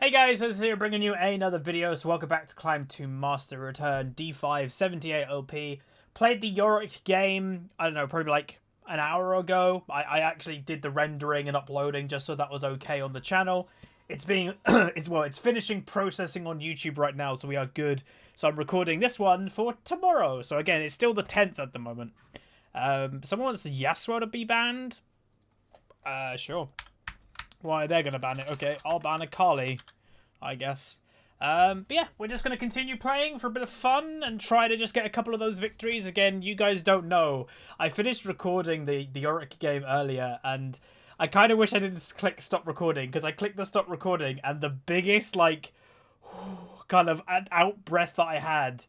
Hey guys, Huzzy here bringing you another video, so welcome back to Climb to Master Return D5 78 LP. Played the Yorick game, I don't know, probably like an hour ago. I actually did the rendering and uploading just so that was okay on the channel. It's being, it's finishing processing on YouTube right now, so we are good. So I'm recording this one for tomorrow. So again, it's still the 10th at the moment. Someone wants Yasuo to be banned? Sure. Why, they're going to ban it. Okay, I'll ban a Kali, I guess. But yeah, we're just going to continue playing for a bit of fun and try to just get a couple of those victories. Again, you guys don't know. I finished recording the Yorick game earlier, and I kind of wish I didn't click stop recording, because I clicked the stop recording, and the biggest, like, kind of out breath that I had,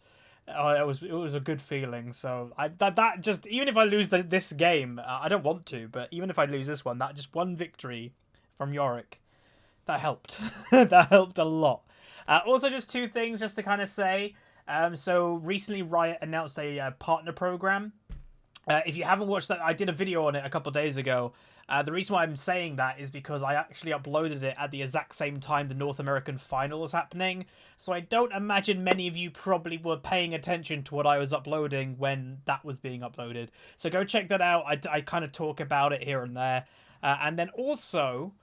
it was a good feeling. So that just, even if I lose this game, I don't want to, but even if I lose this one, that just one victory from Yorick, that helped. That helped a lot. Also, just two things just to kind of say. So recently Riot announced a partner program. If you haven't watched that, I did a video on it a couple of days ago. The reason why I'm saying that is because I actually uploaded it at the exact same time the North American final was happening. So I don't imagine many of you probably were paying attention to what I was uploading when that was being uploaded. So go check that out. I kind of talk about it here and there. And then also,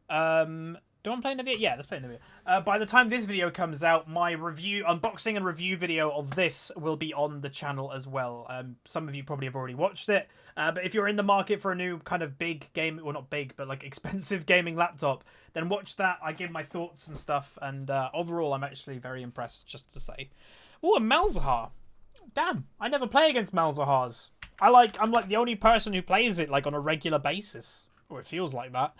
do I play Anivia? Yeah, let's play Anivia. By the time this video comes out, my unboxing and review video of this will be on the channel as well. Some of you probably have already watched it. But if you're in the market for a new kind of big game, well, not big, but like expensive gaming laptop, then watch that. I give my thoughts and stuff. And overall, I'm actually very impressed, just to say. Oh, a Malzahar. Damn, I never play against Malzahars. I'm like the only person who plays it like on a regular basis. Or it feels like that.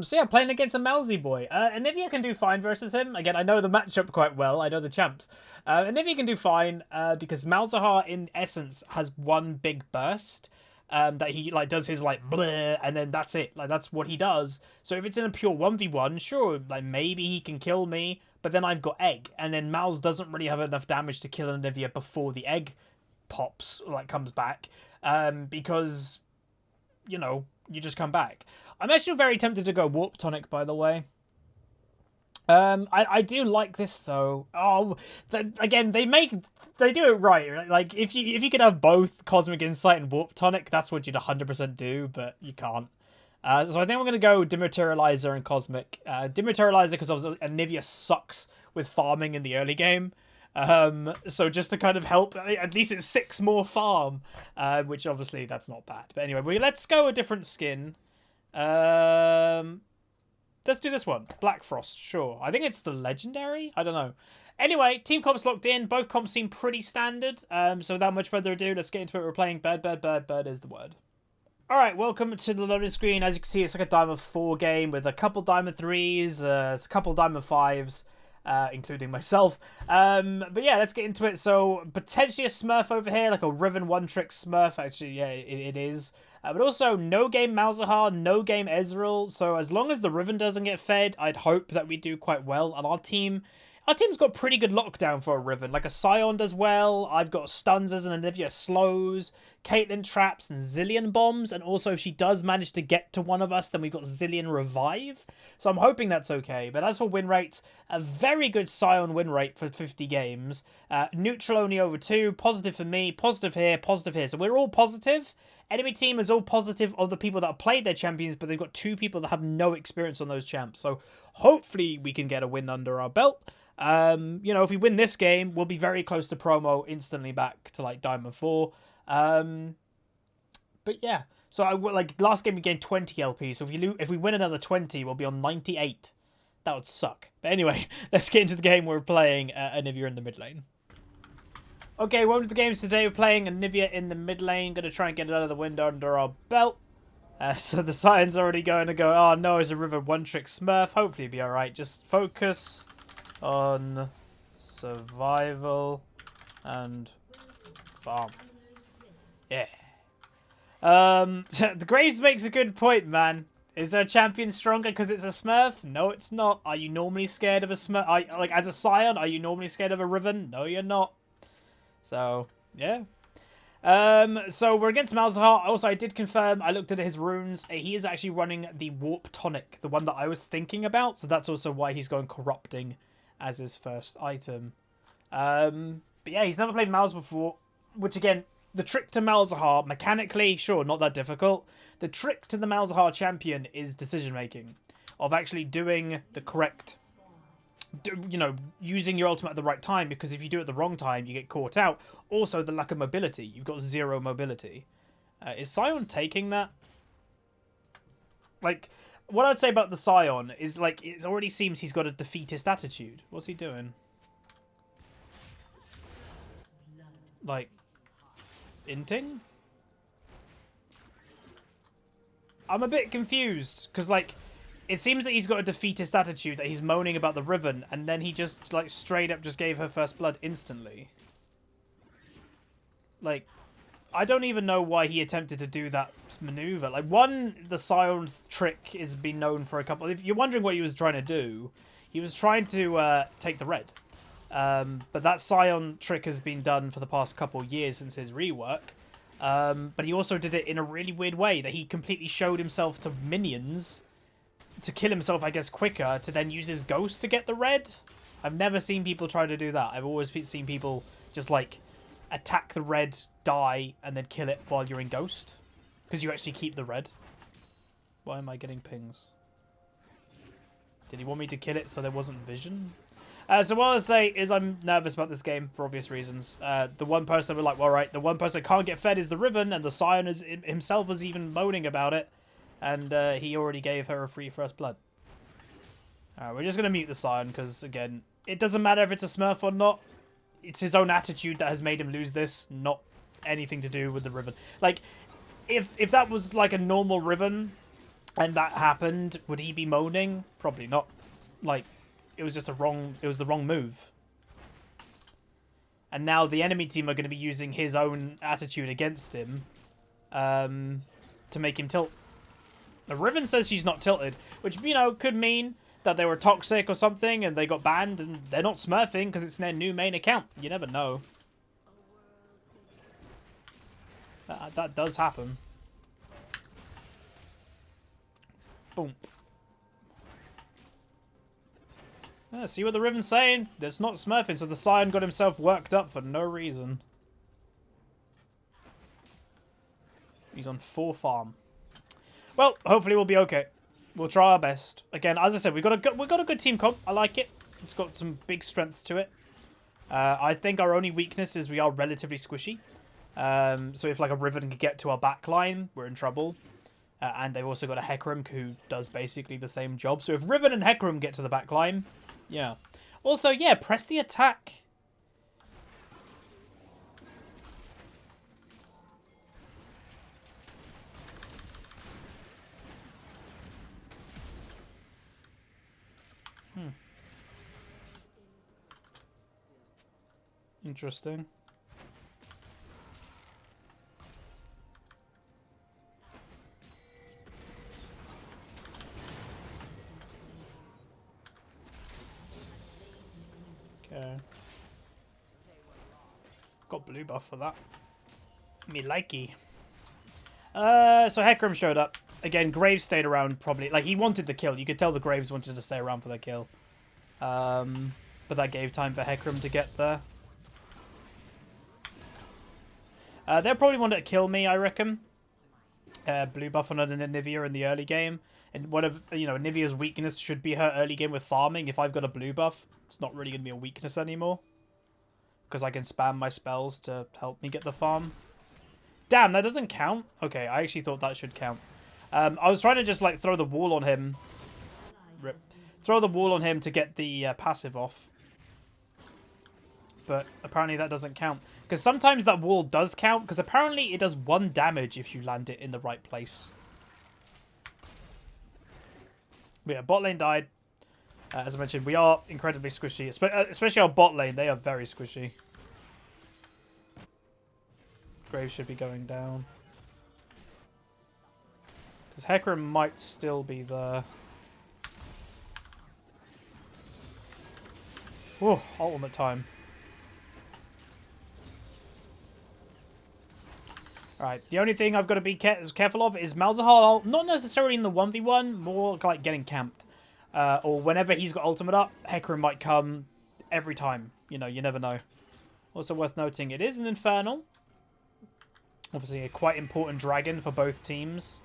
So yeah, playing against a Malzy boy. Anivia can do fine versus him. Again, I know the matchup quite well. I know the champs. Anivia can do fine because Malzahar, in essence, has one big burst that he like does his like bleh, and then that's it. Like that's what he does. So if it's in a pure 1v1, sure, like maybe he can kill me, but then I've got egg, and then Malz doesn't really have enough damage to kill Anivia before the egg pops, like comes back, because, you know, you just come back. I'm actually very tempted to go Warp Tonic, by the way. I do like this though. Oh, again, they do it right. Like if you could have both Cosmic Insight and Warp Tonic, that's what you'd 100% do, but you can't. So I think I'm gonna go Dematerializer and Cosmic. Dematerializer because Anivia sucks with farming in the early game. So just to kind of help, at least it's 6 more farm, which obviously that's not bad. But anyway, let's go a different skin. Let's do this one. Black Frost, sure. I think it's the legendary? I don't know. Anyway, team comps locked in. Both comps seem pretty standard. So without much further ado, let's get into it. We're playing Bird is the word. Alright, welcome to the loading screen. As you can see, it's like a Diamond 4 game with a couple Diamond 3s, a couple Diamond 5s. Including myself. But yeah, let's get into it. So, potentially a Smurf over here, like a Riven one-trick Smurf. Actually, yeah, it is. But also, no game Malzahar, no game Ezreal. So, as long as the Riven doesn't get fed, I'd hope that we do quite well. And our team's got pretty good lockdown for a Riven. Like a Scion does well. I've got stuns as an Anivia slows, Caitlyn traps, and Zillion bombs. And also, if she does manage to get to one of us, then we've got Zillion revive. So I'm hoping that's okay. But as for win rates, a very good Scion win rate for 50 games. Neutral only over 2. Positive for me. Positive here. Positive here. So we're all positive. Enemy team is all positive of the people that have played their champions, but they've got 2 people that have no experience on those champs. So hopefully we can get a win under our belt. You know, if we win this game, we'll be very close to promo, instantly back to like Diamond 4. But yeah, so like last game we gained 20 LP. So if we win another 20, we'll be on 98. That would suck. But anyway, let's get into the game. We're playing Anivia in the mid lane. Okay, welcome to the games today. We're playing Anivia in the mid lane. Gonna try and get another win under our belt. So the Scion's already going to go. Oh no, it's a River one-trick Smurf. Hopefully it'll be all right. Just focus on survival and farm. Yeah. The Graves makes a good point, man. Is our champion stronger because it's a Smurf? No, it's not. Are you normally scared of a Smurf? Like, as a Scion, are you normally scared of a Riven? No, you're not. So, yeah. So we're against Malzahar. Also, I did confirm, I looked at his runes. He is actually running the Warp Tonic, the one that I was thinking about. So that's also why he's going Corrupting as his first item. But yeah, he's never played Malz before, which again, the trick to Malzahar, mechanically, sure, not that difficult. The trick to the Malzahar champion is decision making, of actually doing the correct, you know, using your ultimate at the right time, because if you do it at the wrong time, you get caught out. Also, the lack of mobility. You've got 0 mobility. Is Sion taking that? Like, what I'd say about the Sion is, like, it already seems he's got a defeatist attitude. What's he doing? Like, inting? I'm a bit confused, because, like, it seems that he's got a defeatist attitude, that he's moaning about the Riven, and then he just, like, straight up just gave her first blood instantly. Like, I don't even know why he attempted to do that maneuver. Like, one, the Sion trick has been known for a couple... If you're wondering what he was trying to do, he was trying to take the red. But that Sion trick has been done for the past couple years since his rework. But he also did it in a really weird way, that he completely showed himself to minions to kill himself, I guess, quicker, to then use his ghost to get the red. I've never seen people try to do that. I've always seen people just, like, attack the red, die, and then kill it while you're in ghost. Because you actually keep the red. Why am I getting pings? Did he want me to kill it so there wasn't vision? So what I'll say is I'm nervous about this game for obvious reasons. The one person we're like, well, right, the one person that can't get fed is the Riven, and the Sion is, himself was even moaning about it. And he already gave her a free first blood. We're just going to mute the Sion because, again, it doesn't matter if it's a Smurf or not. It's his own attitude that has made him lose this, not anything to do with the Riven. Like, if that was like a normal Riven and that happened, would he be moaning? Probably not. Like, it was just it was the wrong move. And now the enemy team are going to be using his own attitude against him to make him tilt. The Riven says she's not tilted, which, you know, could mean that they were toxic or something and they got banned and they're not smurfing because it's their new main account. You never know. That does happen. Boom. See what the Riven's saying? It's not smurfing, so the Sion got himself worked up for no reason. He's on 4 farm. Well, hopefully we'll be okay. We'll try our best. Again, as I said, we got a good team comp. I like it. It's got some big strengths to it. I think our only weakness is we are relatively squishy. So if like a Riven can get to our back line, we're in trouble. And they've also got a Hecarim who does basically the same job. So if Riven and Hecarim get to the back line, yeah. Also, yeah, press the attack. Interesting. Okay. Got blue buff for that. Me likey. So Hecarim showed up. Again, Graves stayed around probably. Like, he wanted the kill. You could tell the Graves wanted to stay around for the kill. But that gave time for Hecarim to get there. They'll probably want to kill me, I reckon. Blue buff on an Anivia in the early game. And one of, you know, Anivia's weakness should be her early game with farming. If I've got a blue buff, it's not really going to be a weakness anymore. Because I can spam my spells to help me get the farm. Damn, that doesn't count? Okay, I actually thought that should count. I was trying to just, like, throw the wall on him. Rip. Throw the wall on him to get the passive off. But apparently that doesn't count. Because sometimes that wall does count, because apparently it does 1 damage if you land it in the right place. But yeah, bot lane died. As I mentioned, we are incredibly squishy. Especially our bot lane, they are very squishy. Graves should be going down. Because Hecarim might still be there. Whoa, ultimate time. Alright, the only thing I've got to be careful of is Malzahar, not necessarily in the 1v1, more like getting camped. Or whenever he's got ultimate up, Hecarim might come every time. You know, you never know. Also worth noting, it is an Infernal. Obviously a quite important dragon for both teams.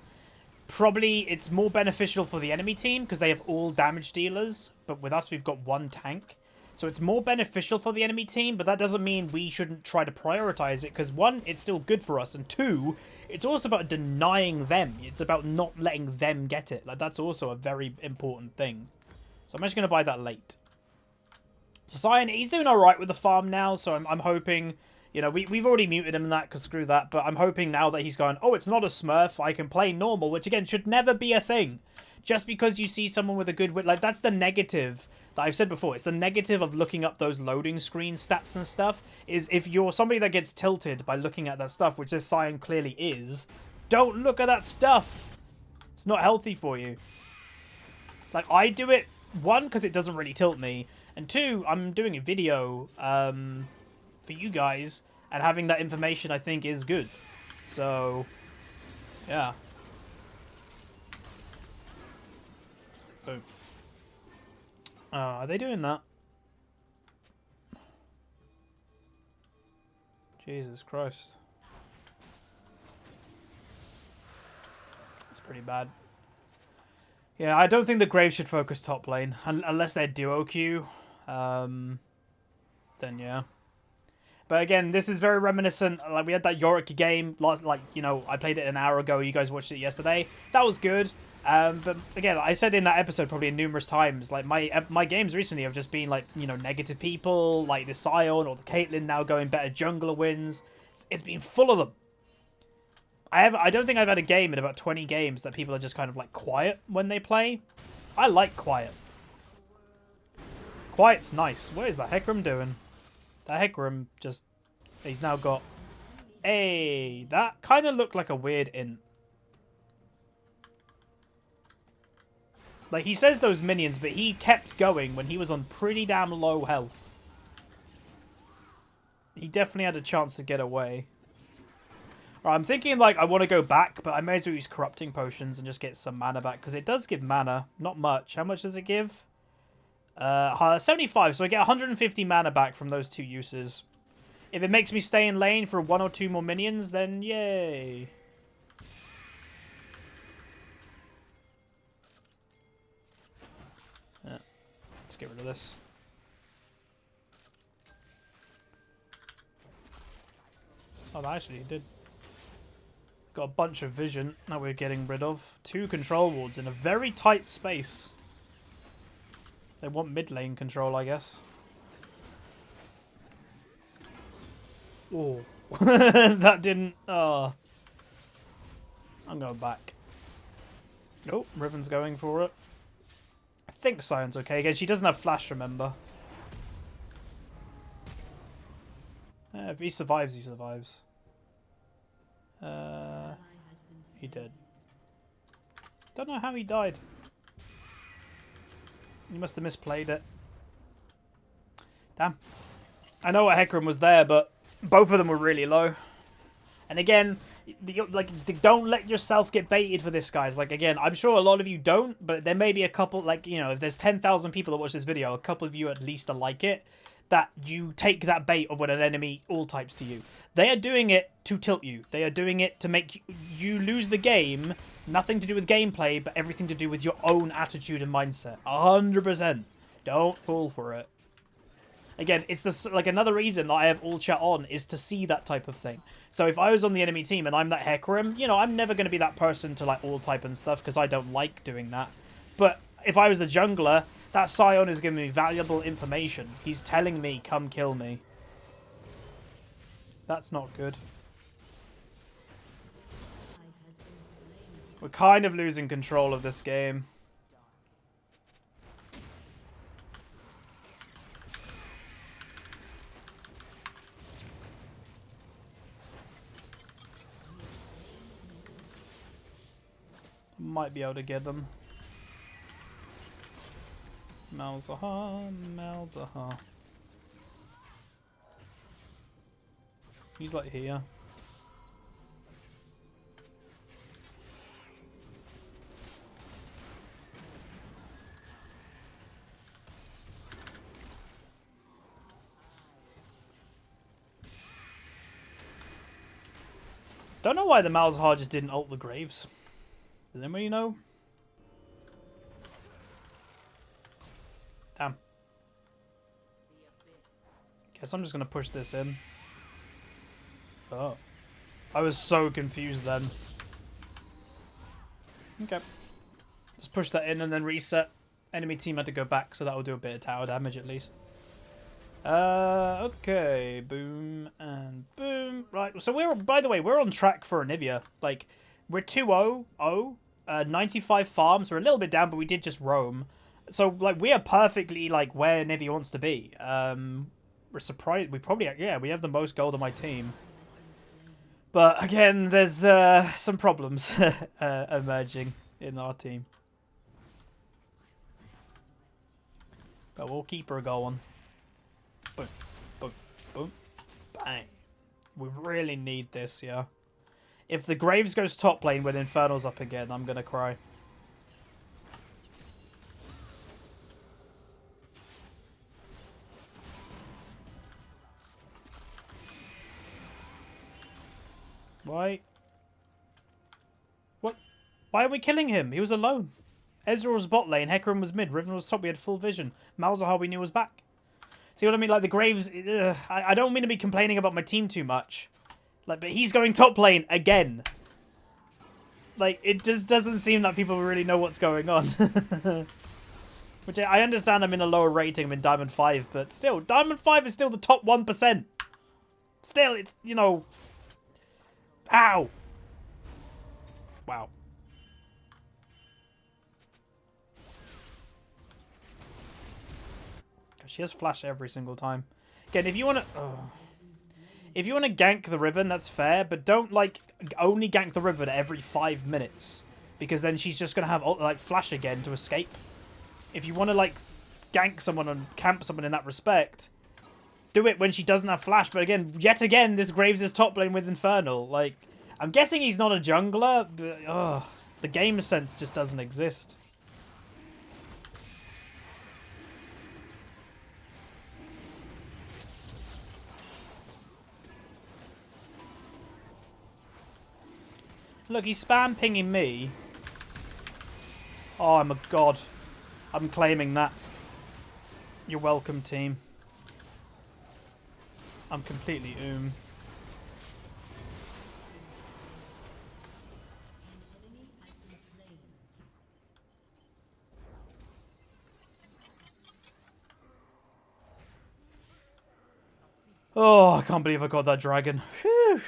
Probably it's more beneficial for the enemy team because they have all damage dealers. But with us, we've got one tank. So it's more beneficial for the enemy team, but that doesn't mean we shouldn't try to prioritize it, because one, it's still good for us, and two, it's also about denying them. It's about not letting them get it. Like, that's also a very important thing. So I'm actually going to buy that late. So Cyan, he's doing alright with the farm now, so I'm hoping, you know, we've already muted him in that, because screw that, but I'm hoping now that he's going, oh, it's not a smurf, I can play normal, which again, should never be a thing. Just because you see someone with a good wit, like, that's the negative that I've said before. It's the negative of looking up those loading screen stats and stuff, is if you're somebody that gets tilted by looking at that stuff, which this Cyan clearly is, don't look at that stuff. It's not healthy for you. Like, I do it, one, because it doesn't really tilt me, and two, I'm doing a video for you guys, and having that information, I think, is good. So, yeah. Boom. Are they doing that? Jesus Christ. That's pretty bad. Yeah, I don't think the Graves should focus top lane. Unless they're duo queue. Then yeah. But again, this is very reminiscent. Like, we had that Yorick game last, like, you know, I played it an hour ago. You guys watched it yesterday. That was good. But again, I said in that episode probably numerous times, like, my games recently have just been, like, you know, negative people, like the Sion or the Caitlyn now going better jungler wins. It's been full of them. I don't think I've had a game in about 20 games that people are just kind of, like, quiet when they play. I like quiet. Quiet's nice. What is that Hecarim doing? That Hecarim just... He's now got... Hey, that kind of looked like a weird int. Like, he says those minions, but he kept going when he was on pretty damn low health. He definitely had a chance to get away. Alright, I'm thinking, like, I want to go back, but I may as well use Corrupting Potions and just get some mana back, because it does give mana. Not much. How much does it give? 75, so I get 150 mana back from those two uses. If it makes me stay in lane for 1 or 2 more minions, then yay. Yeah. Let's get rid of this. Oh, actually, it did. Got a bunch of vision that we're getting rid of. 2 control wards in a very tight space. They want mid lane control, I guess. Oh, that didn't... Oh. I'm going back. Oh, Riven's going for it. I think Cyan's okay. Again, she doesn't have flash, remember. If he survives, he survives. He did. Don't know how he died. You must have misplayed it. Damn. I know what Hecarim was there, but both of them were really low. And again, don't let yourself get baited for this, guys. Like, again, I'm sure a lot of you don't, but there may be a couple, like, you know, if there's 10,000 people that watch this video, a couple of you at least are like it, that you take that bait of when an enemy all types to you. They are doing it to tilt you. They are doing it to make you lose the game. Nothing to do with gameplay, but everything to do with your own attitude and mindset. 100%. Don't fall for it. Again, it's this, like, another reason that I have all chat on is to see that type of thing. So if I was on the enemy team and I'm that Hecarim, you know, I'm never going to be that person to, like, all type and stuff because I don't like doing that. But if I was the jungler, that Sion is giving me valuable information. He's telling me, come kill me. That's not good. We're kind of losing control of this game. Might be able to get them. Malzahar, Malzahar. He's like here. Don't know why the Malzahar just didn't ult the Graves. Does anybody know? Damn. Guess I'm just gonna push this in. Oh. I was so confused then. Okay. Just push that in and then reset. Enemy team had to go back, so that will do a bit of tower damage at least. Okay. Boom and boom. Right, so we're, by the way, we're on track for Anivia. Like, we're 2-0-0, 95 farms. We're a little bit down, but we did just roam. So, like, we are perfectly, like, where Anivia wants to be. We're surprised. We probably, yeah, we have the most gold on my team. But, again, there's some problems emerging in our team. But we'll keep her going. Boom, boom, boom, bang. We really need this, yeah. If the Graves goes top lane when Infernal's up again, I'm gonna cry. Why? What? Why are we killing him? He was alone. Ezreal was bot lane, Hecarim was mid, Riven was top, we had full vision. Malzahar we knew was back. See what I mean? Like, the Graves... I don't mean to be complaining about my team too much. Like, but he's going top lane again. Like, it just doesn't seem that people really know what's going on. Which I understand I'm in a lower rating, I'm in Diamond 5, but still, Diamond 5 is still the top 1%. Still, it's, you know... Ow! Wow. She has flash every single time. Again, if you want to... If you want to gank the Riven, that's fair, but don't, like, only gank the Riven every 5 minutes. Because then she's just going to have, like, flash again to escape. If you want to, like, gank someone and camp someone in that respect, do it when she doesn't have flash. But again, yet again, this Graves is top lane with Infernal. Like, I'm guessing he's not a jungler, but, the game sense just doesn't exist. Look, he's spam pinging me. Oh, I'm a god. I'm claiming that. You're welcome, team. I'm completely Oh, I can't believe I got that dragon. Whew.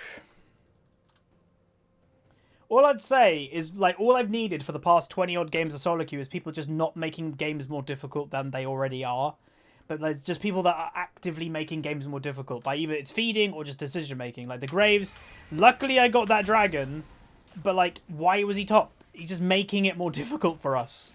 All I'd say is, like, all I've needed for the past 20-odd games of solo queue is people just not making games more difficult than they already are. But there's just people that are actively making games more difficult by either it's feeding or just decision-making. Like, the Graves, luckily I got that dragon, but, like, why was he top? He's just making it more difficult for us.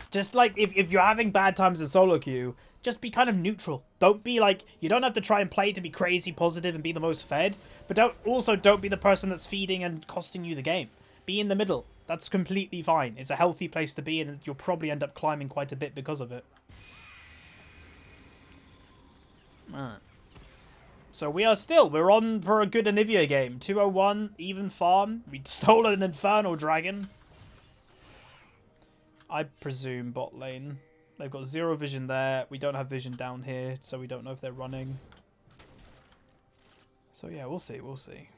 Just, like, if you're having bad times in solo queue, just be kind of neutral. Don't be like, you don't have to try and play to be crazy positive and be the most fed, but don't be the person that's feeding and costing you the game. Be in the middle. That's completely fine. It's a healthy place to be, and you'll probably end up climbing quite a bit because of it. Alright. So we're on for a good Anivia game. 201, even farm. We stole an Infernal Dragon. I presume bot lane. They've got 0 vision there. We don't have vision down here, so we don't know if they're running. So yeah, we'll see, we'll see.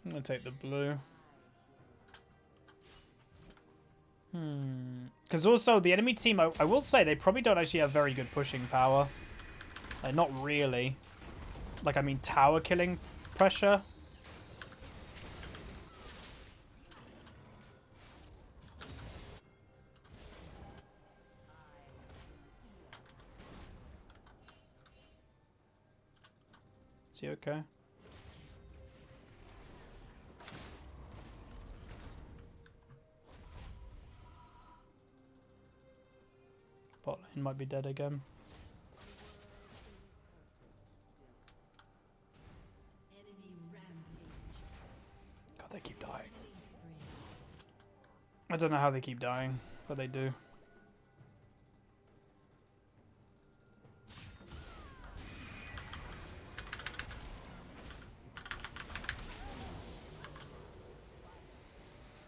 I'm going to take the blue. Because also, the enemy team, I will say, they probably don't actually have very good pushing power. Like, not really. Like, I mean, tower killing pressure. Is he okay? Bot lane might be dead again. I don't know how they keep dying, but they do.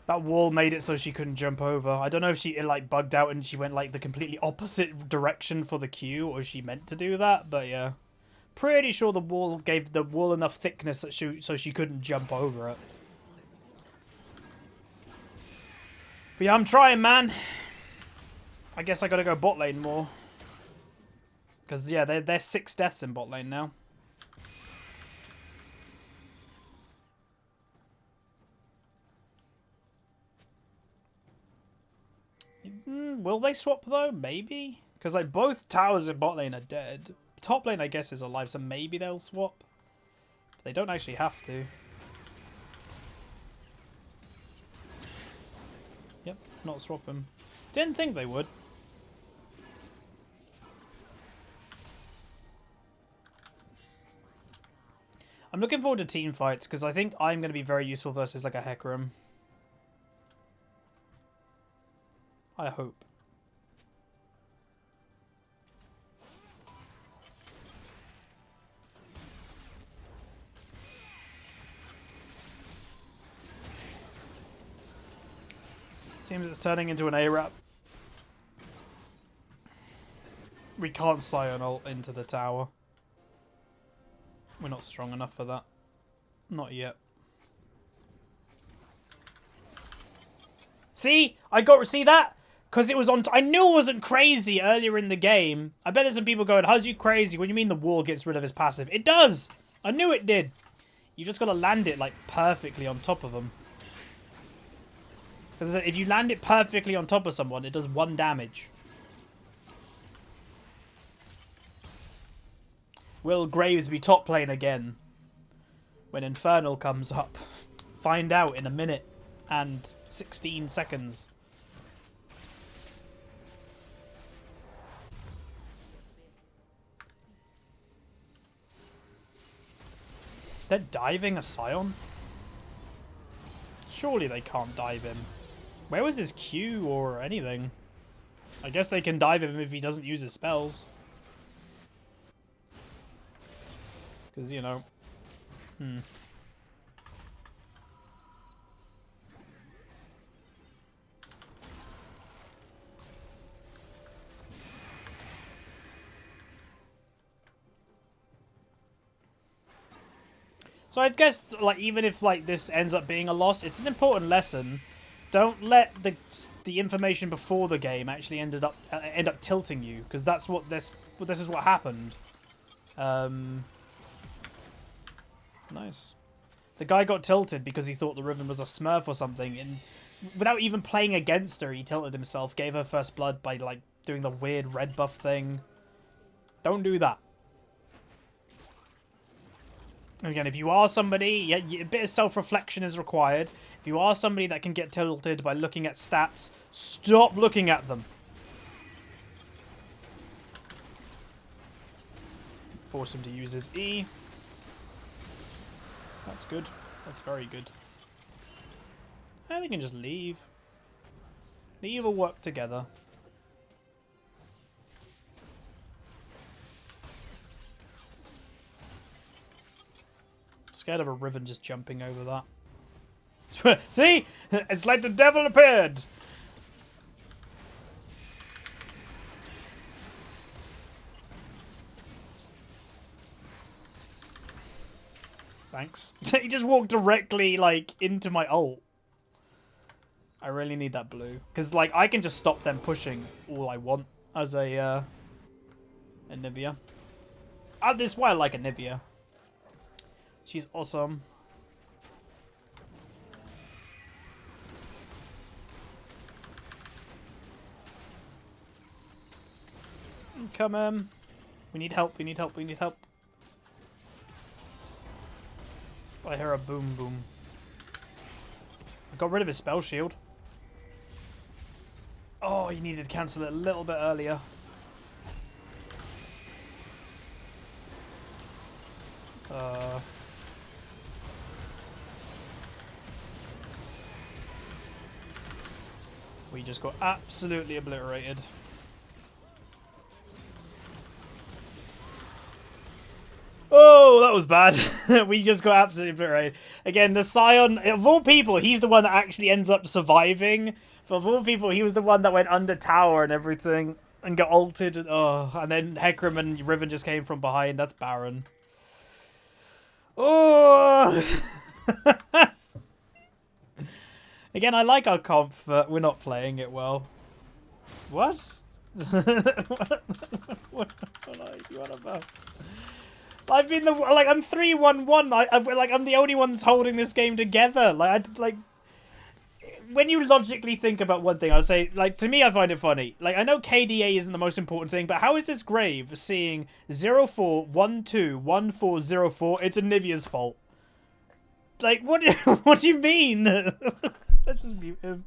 That wall made it so she couldn't jump over. I don't know if it like bugged out and she went like the completely opposite direction for the Q, or she meant to do that, but yeah. Pretty sure the wall gave the wall enough thickness that so she couldn't jump over it. But yeah, I'm trying, man. I guess I gotta go bot lane more. Because yeah, there's 6 deaths in bot lane now. Will they swap though? Maybe? Because like both towers in bot lane are dead. Top lane I guess is alive, so maybe they'll swap. But they don't actually have to. Yep, not swap them. Didn't think they would. I'm looking forward to team fights because I think I'm going to be very useful versus like a Hecarim. I hope. Seems it's turning into an A-Rap. We can't Sion ult into the tower. We're not strong enough for that. Not yet. See? See that? Because it was on... I knew it wasn't crazy earlier in the game. I bet there's some people going, how's you crazy? What do you mean the wall gets rid of his passive? It does! I knew it did. You just got to land it, like, perfectly on top of them. Because if you land it perfectly on top of someone, it does 1 damage. Will Graves be top lane again? When Infernal comes up. Find out in a minute and 16 seconds. They're diving a Sion? Surely they can't dive him. Where was his Q or anything? I guess they can dive him if he doesn't use his spells. Because, you know. So I guess, like, even if like this ends up being a loss, it's an important lesson. Don't let the information before the game actually end up tilting you, because that's what this is what happened. Nice. The guy got tilted because he thought the Riven was a Smurf or something, and without even playing against her, he tilted himself, gave her first blood by like doing the weird red buff thing. Don't do that. Again, if you are somebody, yeah, a bit of self-reflection is required. If you are somebody that can get tilted by looking at stats, stop looking at them. Force him to use his E. That's good. That's very good. And we can just leave. Leave or work together. Scared of a Riven just jumping over that. See? It's like the devil appeared! Thanks. He just walked directly, like, into my ult. I really need that blue. Because, like, I can just stop them pushing all I want as a, Anivia. This is why I like Anivia. She's awesome. Come on. We need help, we need help, we need help. I hear a boom boom. I got rid of his spell shield. Oh, he needed to cancel it a little bit earlier. We just got absolutely obliterated. Oh, that was bad. We just got absolutely obliterated. Again, the Scion, of all people, he's the one that actually ends up surviving. But of all people, he was the one that went under tower and everything and got ulted. Oh, and then Hecarim and Riven just came from behind. That's Baron. Oh! Again, I like our comp, but we're not playing it well. What? What are you on about? I've been I'm 3-1-1. I'm the only one that's holding this game together. When you logically think about one thing, I'll say, to me, I find it funny. I know KDA isn't the most important thing, but how is this grave seeing 04121404? It's Anivia's fault. What do you mean? Let's just mute him.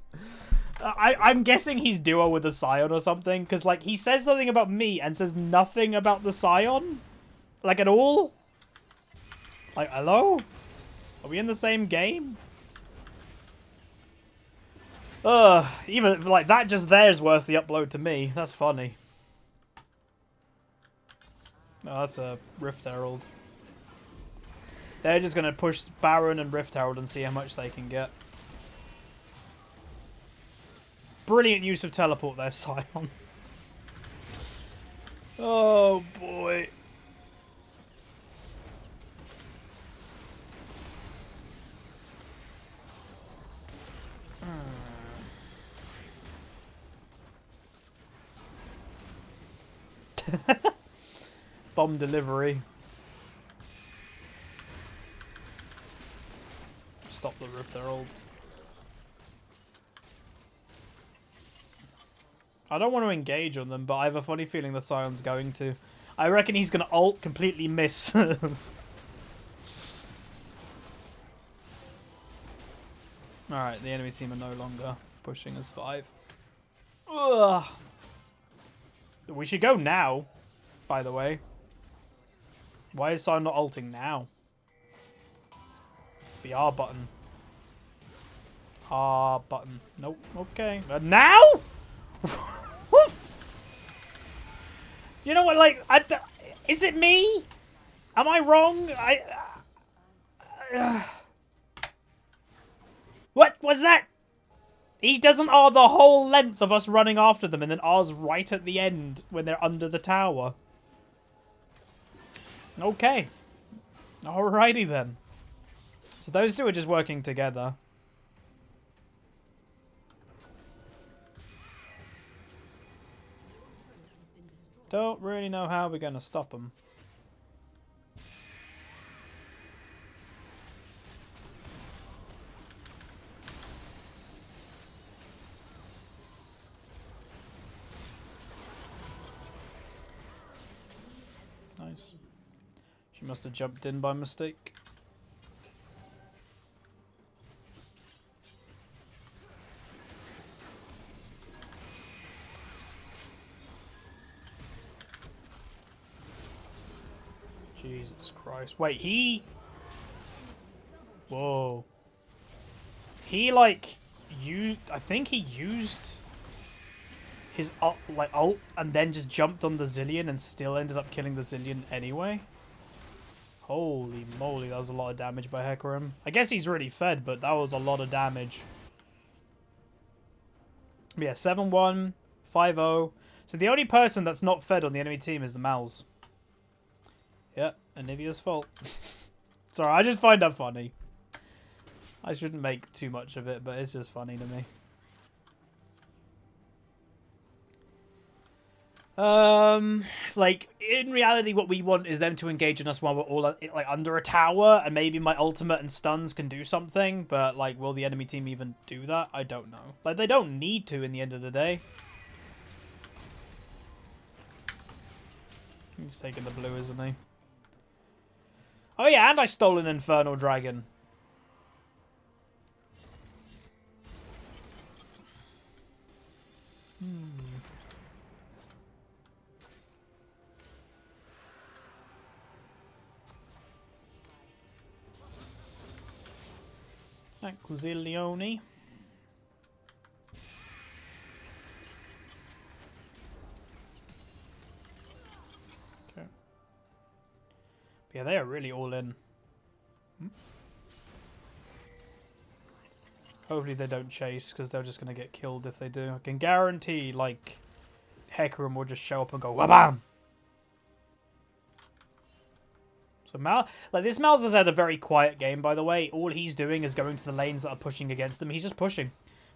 I'm guessing he's duo with the Scion or something, because, he says something about me and says nothing about the Scion. At all? Hello? Are we in the same game? Even, that just there is worth the upload to me. That's funny. Oh, that's a Rift Herald. They're just going to push Baron and Rift Herald and see how much they can get. Brilliant use of teleport there, Scion. Oh, boy. Bomb delivery. Stop the Rift Herald. I don't want to engage on them, but I have a funny feeling the Scion's going to. I reckon he's going to ult, completely miss. Alright, the enemy team are no longer pushing as 5. Ugh. We should go now, by the way. Why is Scion not ulting now? It's the R button. R button. Nope. Okay. Now? Do you know what, is it me? Am I wrong? What was that? He doesn't R the whole length of us running after them and then R's right at the end when they're under the tower. Okay. Alrighty then. So those two are just working together. Don't really know how we're going to stop them. Nice. She must have jumped in by mistake. Jesus Christ. Wait, he... Whoa. He, used... I think he used his ult and then just jumped on the Zillion and still ended up killing the Zillion anyway. Holy moly, that was a lot of damage by Hecarim. I guess he's really fed, but that was a lot of damage. But yeah, 7-1, 5-0. So the only person that's not fed on the enemy team is the Mals. Yep, Anivia's fault. Sorry, I just find that funny. I shouldn't make too much of it, but it's just funny to me. In reality, what we want is them to engage in us while we're all under a tower, and maybe my ultimate and stuns can do something. But will the enemy team even do that? I don't know. They don't need to in the end of the day. He's taking the blue, isn't he? Oh yeah, and I stole an Infernal Dragon. Thanks, Zillioni. Yeah, they are really all in. Hopefully they don't chase, because they're just going to get killed if they do. I can guarantee, like, Hecarim will just show up and go, wabam! So this Mal's has had a very quiet game, by the way. All he's doing is going to the lanes that are pushing against him. He's just pushing.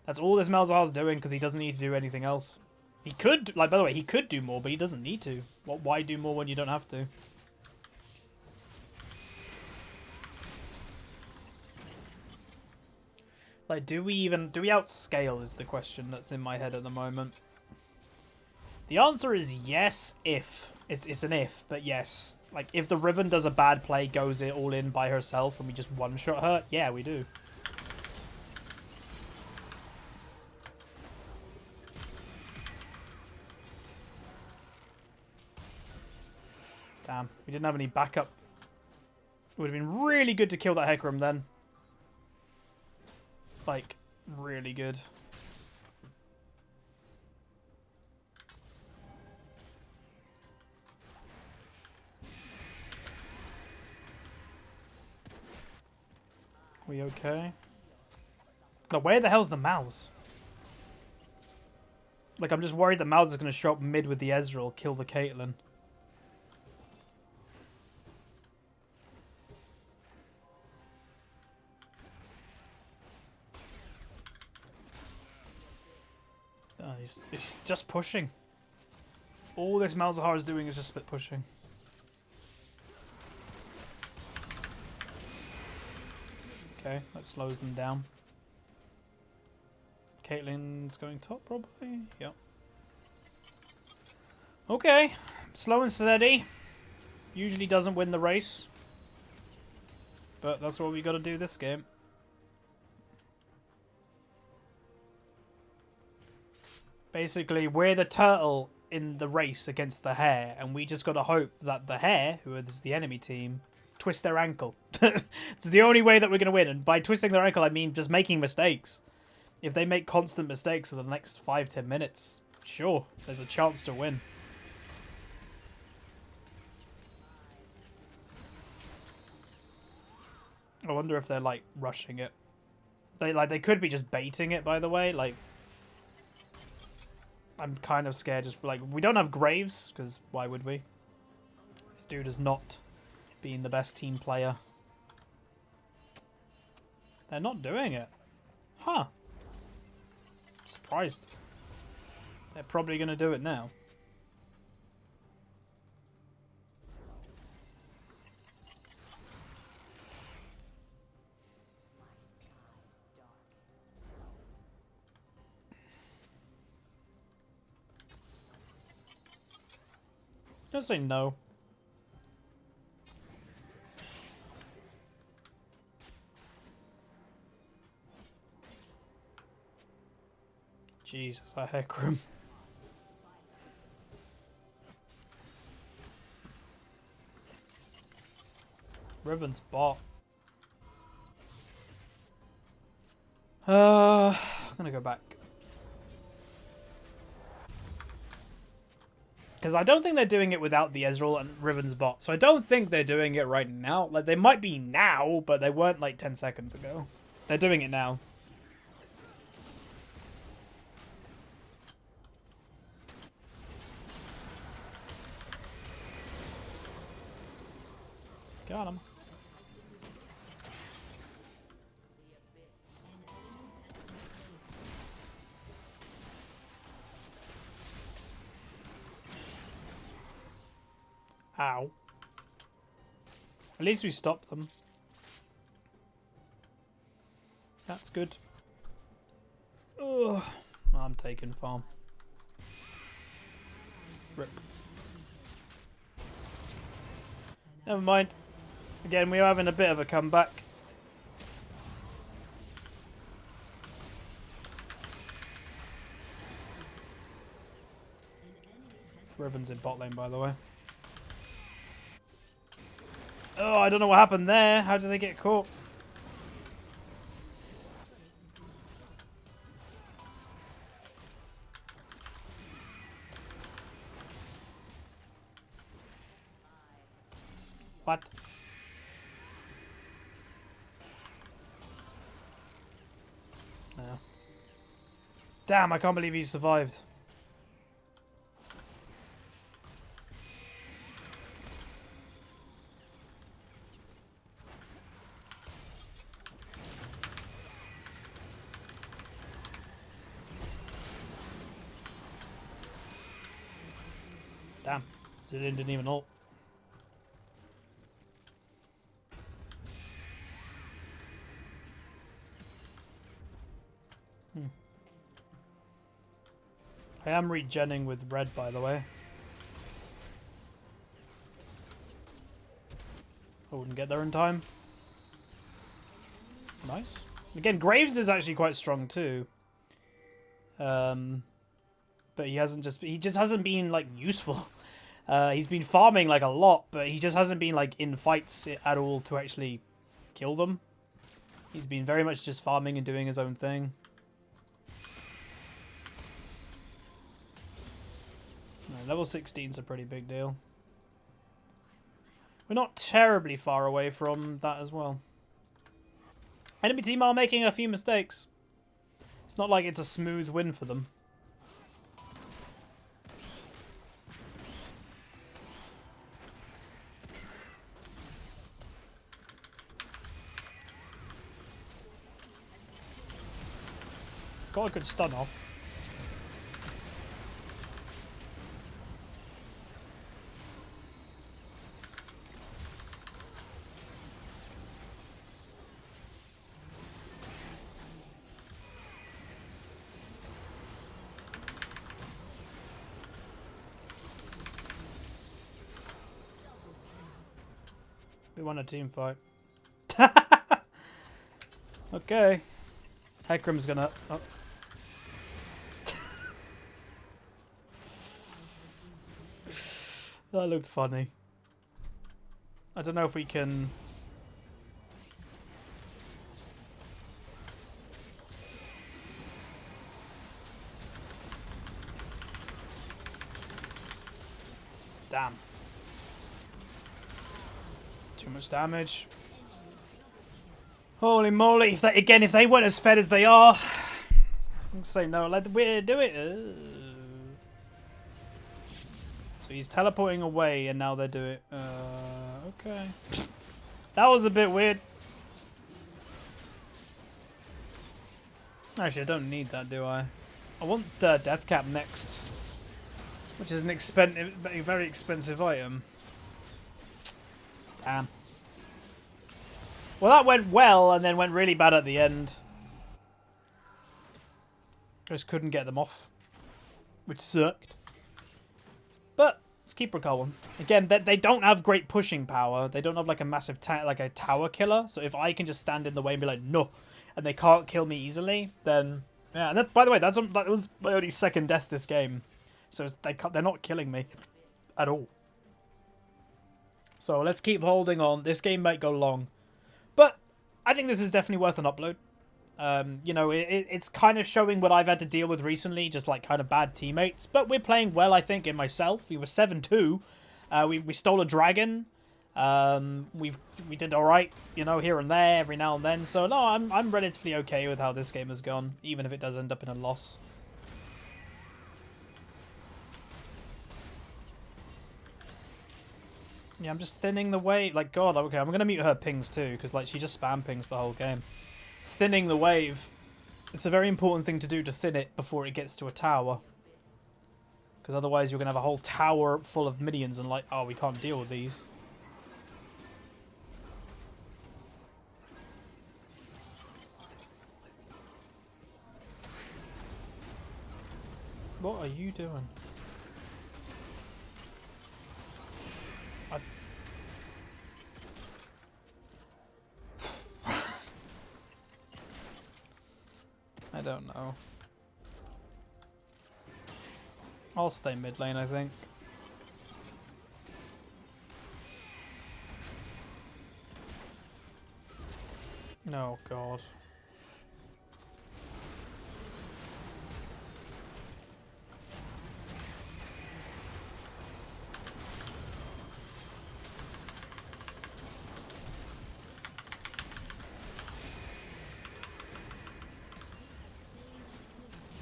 That's all this Malzahar's doing, because he doesn't need to do anything else. He could, like, by the way, he could do more, but he doesn't need to. Why do more when you don't have to? Like, do we outscale is the question that's in my head at the moment. The answer is yes, if. It's an if, but yes. Like, if the Riven does a bad play, goes it all in by herself, and we just one-shot her, yeah, we do. Damn, we didn't have any backup. It would have been really good to kill that Hecarim then. Like, really good. We okay? No, where the hell's the mouse? Like, I'm just worried the mouse is going to show up mid with the Ezreal, kill the Caitlyn. Oh, he's just pushing. All this Malzahar is doing is just split pushing. Okay, that slows them down. Caitlyn's going top, probably. Yep. Okay, slow and steady. Usually doesn't win the race. But that's what we got to do this game. Basically, we're the turtle in the race against the hare, and we just got to hope that the hare, who is the enemy team, twist their ankle. It's the only way that we're going to win, and by twisting their ankle, I mean just making mistakes. If they make constant mistakes for the next 5-10 minutes, sure, there's a chance to win. I wonder if they're, like, rushing it. They could be just baiting it, by the way, like... I'm kind of scared. Just like, we don't have Graves, because why would we? This dude is not being the best team player. They're not doing it. Huh. Surprised. They're probably going to do it now. I'm gonna say no. Jesus, that Hecarim. Riven's bot. I'm gonna go back. Because I don't think they're doing it without the Ezreal and Riven's bot. So I don't think they're doing it right now. Like, they might be now, but they weren't like 10 seconds ago. They're doing it now. Got him. Ow. At least we stopped them. That's good. Ugh. I'm taking farm. Rip. Never mind. Again, we are having a bit of a comeback. Riven's in bot lane, by the way. Oh, I don't know what happened there. How did they get caught? What? Damn, I can't believe he survived. Damn, didn't even ult. I am regenning with red, by the way. I wouldn't get there in time. Nice. Again, Graves is actually quite strong too. But he just hasn't been like useful. He's been farming like a lot, but he just hasn't been like in fights at all to actually kill them. He's been very much just farming and doing his own thing. Level 16's a pretty big deal. We're not terribly far away from that as well. Enemy team are making a few mistakes. It's not like it's a smooth win for them. Got a good stun off. We won a team fight. Okay. Hecarim's gonna... Oh. That looked funny. I don't know if we can... Damn. Too much damage. Holy moly! If they weren't as fed as they are, I'm say no. Let the weird do it. So he's teleporting away, and now they do it. Okay. That was a bit weird. Actually, I don't need that, do I? I want Death Cap next, which is a very expensive item. Damn. Well, that went well, and then went really bad at the end. Just couldn't get them off, which sucked. But let's keep going. Again, they don't have great pushing power. They don't have like a massive like a tower killer. So if I can just stand in the way and be like no, and they can't kill me easily, then yeah. And that, by the way, that was my only second death this game, so they're not killing me at all. So let's keep holding on. This game might go long, but I think this is definitely worth an upload. You know, it's kind of showing what I've had to deal with recently, just like kind of bad teammates. But we're playing well, I think, in myself. We were 7-2. We stole a dragon. We did all right, you know, here and there, every now and then. So no, I'm relatively okay with how this game has gone, even if it does end up in a loss. Yeah, I'm just thinning the wave. Like, God, okay, I'm gonna mute her pings too, because like she just spam pings the whole game. Thinning the wave. It's a very important thing to do, to thin it before it gets to a tower. Because otherwise you're going to have a whole tower full of minions and like, oh, we can't deal with these. What are you doing? I don't know. I'll stay mid lane, I think. Oh, God.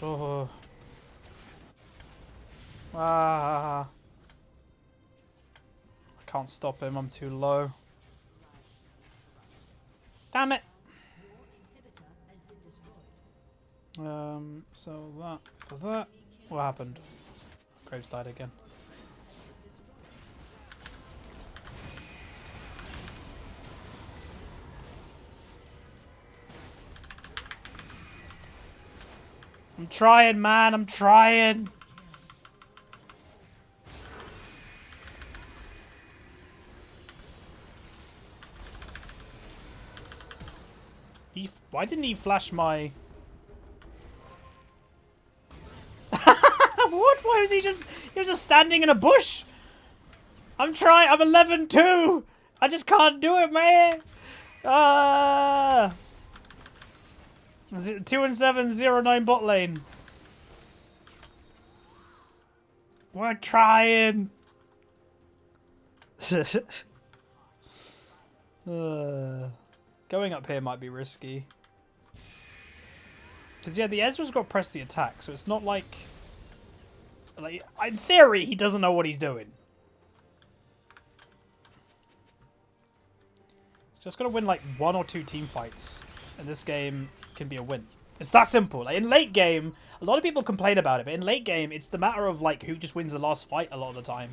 Oh. Ah. I can't stop him, I'm too low. Damn it! So that for that. What happened? Graves died again. I'm trying, man. I'm trying. Why didn't he flash my... What? Why was he just... He was just standing in a bush. I'm trying. I'm 11-2. I just can't do it, man. 2-7, 0-9 bot lane. We're trying. Going up here might be risky. Because, yeah, the Ezra's got to press the attack, so it's not like... Like, in theory, he doesn't know what he's doing. Just got to win, like, 1 or 2 team fights, and this game can be a win. It's that simple. Like, in late game, a lot of people complain about it, but in late game, it's the matter of, like, who just wins the last fight a lot of the time.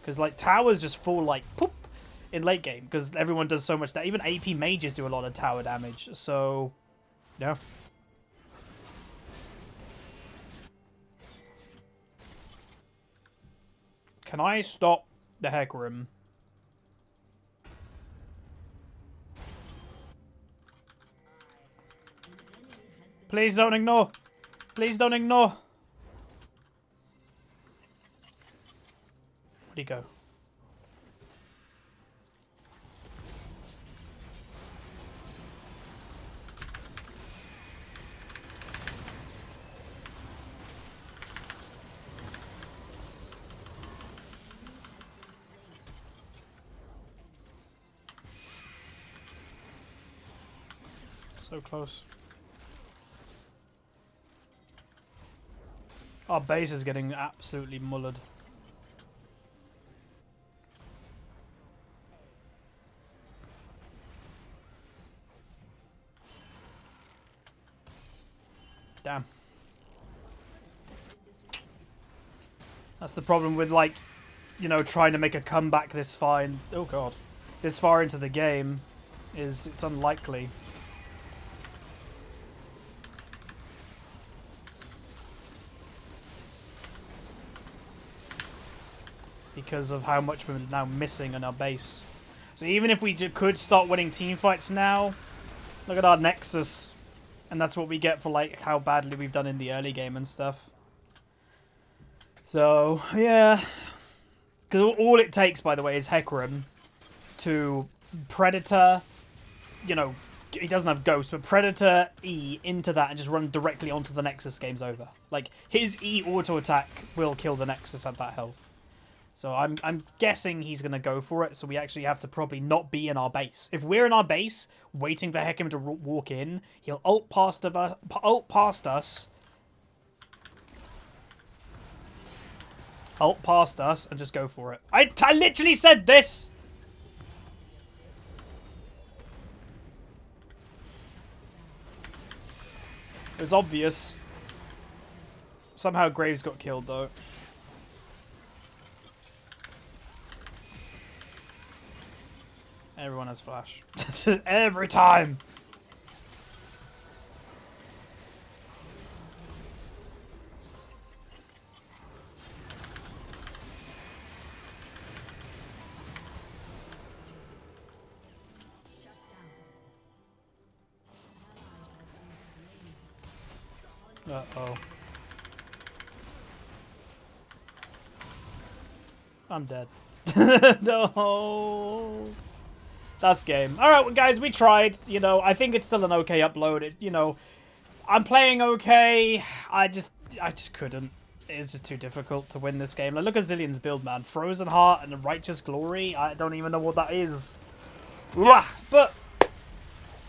Because, like, towers just fall, like, poop in late game, because everyone does so much damage. Even AP mages do a lot of tower damage, so, yeah. Can I stop the Hecarim? Please don't ignore. Please don't ignore. Where'd he go? So close. Our base is getting absolutely mullered. Damn. That's the problem with, like, you know, trying to make a comeback this far in, oh god, this far into the game, is it's unlikely. Because of how much we're now missing in our base. So even if we could start winning team fights now, look at our Nexus. And that's what we get for, like, how badly we've done in the early game and stuff. So, yeah. Because all it takes, by the way, is Hecarim to Predator, you know, he doesn't have Ghost, but Predator E into that and just run directly onto the Nexus, game's over. Like, his E auto attack will kill the Nexus at that health. So I'm guessing he's going to go for it, so we actually have to probably not be in our base. If we're in our base, waiting for Hecarim to walk in, he'll ult past us, and just go for it. I literally said this! It was obvious. Somehow Graves got killed, though. Everyone has flash. Every time! Uh-oh. I'm dead. No! That's game. Alright, well, guys, we tried. You know, I think it's still an okay upload. You know, I'm playing okay. I just couldn't. It's just too difficult to win this game. Like, look at Zillion's build, man. Frozen Heart and Righteous Glory. I don't even know what that is. But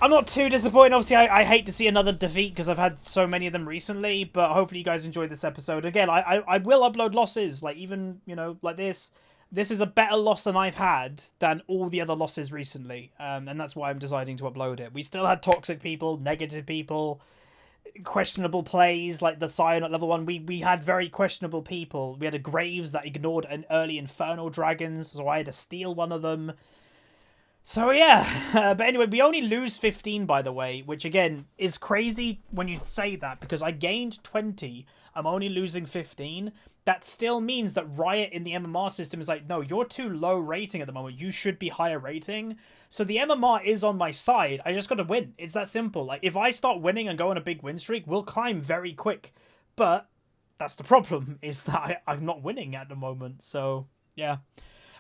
I'm not too disappointed. Obviously, I hate to see another defeat because I've had so many of them recently. But hopefully you guys enjoyed this episode. Again, I will upload losses. Like, even, you know, like this. This is a better loss than I've had than all the other losses recently. And that's why I'm deciding to upload it. We still had toxic people, negative people, questionable plays, like the Scion at level 1. We had very questionable people. We had a Graves that ignored an early Infernal Dragons, so I had to steal one of them. So yeah, but anyway, we only lose 15, by the way, which again is crazy when you say that, because I gained 20, I'm only losing 15. That still means that Riot in the MMR system is like, no, you're too low rating at the moment, you should be higher rating. So the MMR is on my side, I just got to win. It's that simple. Like, if I start winning and go on a big win streak, we'll climb very quick. But that's the problem, is that I'm not winning at the moment, so yeah.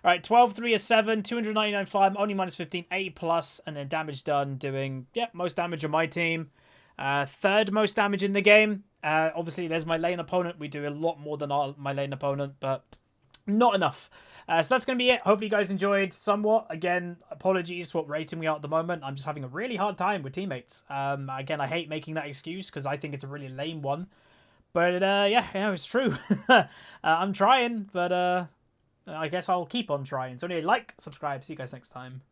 All right, 12, 3, a 7, 299 fire, only minus 15, A plus, and then damage done doing, yeah, most damage on my team. Third most damage in the game. Obviously, there's my lane opponent. We do a lot more than my lane opponent, but not enough. So that's going to be it. Hopefully, you guys enjoyed somewhat. Again, apologies for what rating we are at the moment. I'm just having a really hard time with teammates. Again, I hate making that excuse because I think it's a really lame one. But yeah, it's true. I'm trying, but I guess I'll keep on trying. So anyway, like, subscribe. See you guys next time.